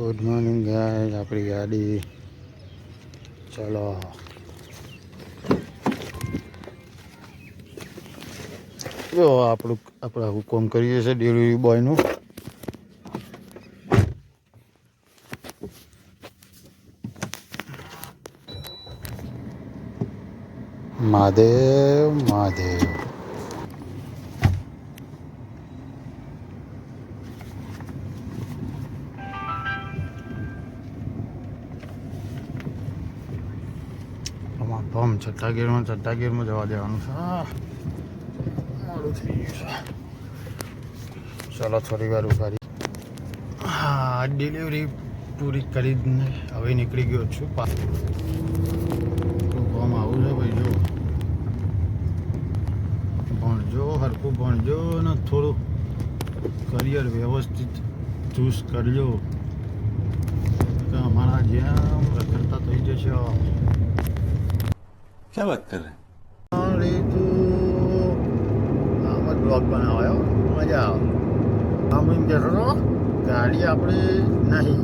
Good morning guys, આપણી ગાડી ચલો. જો આપણે હુકમ કરીએ છીએ ડિલિવરી બોયનું. મહાદેવ મહાદેવ. આમાં છઠ્ઠા ગેરમાં જવા દેવાનું છે. મોડું થઈ ગયું છે. ચાલો થોડી વાર ઉભારી. હા, ડિલિવરી પૂરી કરીને હવે નીકળી ગયો છું. ફોર્મ આવું છે ભાઈ. જો ભણજો, હરખું ભણજો ને થોડું કરિયર વ્યવસ્થિત ચૂઝ કરજો કે અમારા જેમ રખડતા થઈ જશે. क्या बात कर रहे हैं? આમાં બ્લોગ બનાવાયો, મજા આવે. આમ એમ કહેતો હતો ગાડી આપણી નહીં,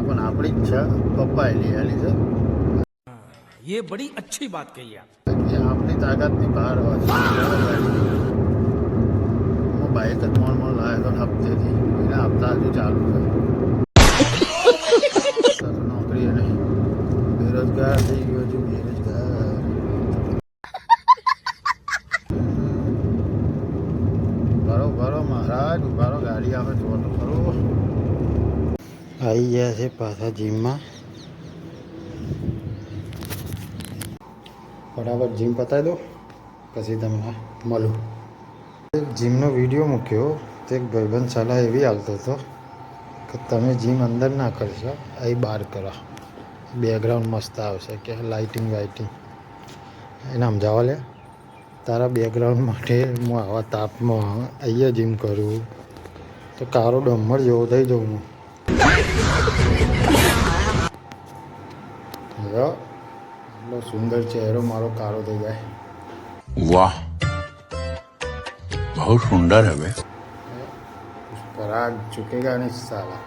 પણ આપણી જ છે. પપ્પાએ લઈ આલી છે. ये बड़ी अच्छी बात कही आप. આપણી તાકાતની બહાર હોય. હું બાઇક જ મોડ લાવ્યો હતો હપ્તેથી. એને હપ્તા હજુ ચાલુ છે. નોકરી નહીં, બેરોજગાર થઈ ગયો છું. બેરોજગાર. ભરો મહારાજ, ઉભારો. ગાડી આવે જો તો ખરો. આવી ગયા છે પાછા જીમમાં. ફટાફટ જીમ પતાવી દો, પછી તમને મળું. જીમનો વિડીયો મૂક્યો તો એક ભાઈબંધ સલાહ એવી આવતો હતો કે તમે જીમ અંદર ના કરશો, અહીં બહાર કરો. બેકગ્રાઉન્ડ મસ્ત આવશે કે લાઇટિંગ વાઇટિંગ. એને સમજાવવા લે. તારા બેકગ્રાઉન્ડ માટે હું આવા તાપમાં અહીંયા જીમ કરું તો કારો ડમર જેવો થઈ જાઉં હું. એટલો સુંદર ચહેરો મારો કાળો થઈ જાય. वाह, बहुत सुंदर है बे. પરાગ ચૂકેગા નહીં સાલા.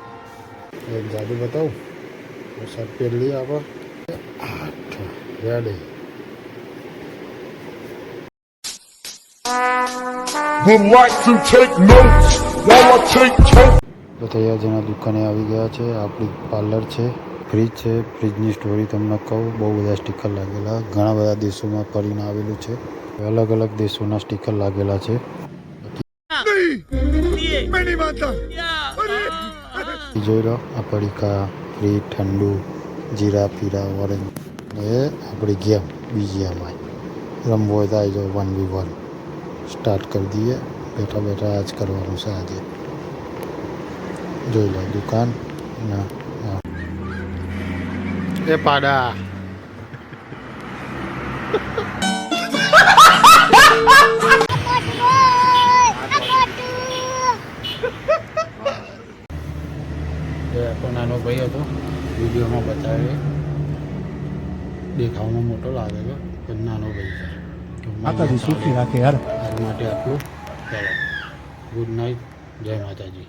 એક જાદુ બતાવું. શર્ટ પહેરી આપણે 8 ready. Would like to take notes while I take toast. તો તૈયાર જેના દુકાને આવી ગયા છે. આપણી પાર્લર છે, ફ્રીજ છે. ફ્રીજની સ્ટોરી તમને કહું, બહુ બધા સ્ટીકર લાગેલા. ઘણા બધા દેશોમાં ફરીને આવેલું છે. અલગ અલગ દેશોના સ્ટીકર લાગેલા છે. જોઈ લો, આ પડીકા, ફ્રીજ, ઠંડુ, જીરા પીરા, ઓરેન્જ. એ આપણી ગેમ BGMI રમવો હોય તો આવી જાઓ. 1v1 સ્ટાર્ટ કરી દઈએ. બેઠા બેઠા આજ કરવાનું છે આજે. જોઈ લો દુકાન. ના એ પાડા. આપણો નાનો ભાઈ હતો, વિડીયોમાં બતાવે. દેખાવમાં મોટો લાગે છે પણ નાનો ભાઈ છે. આકાજી સુખી રાખે યાર. આજ માટે આટલું. ચાલો, ગુડ નાઇટ, જય માતાજી.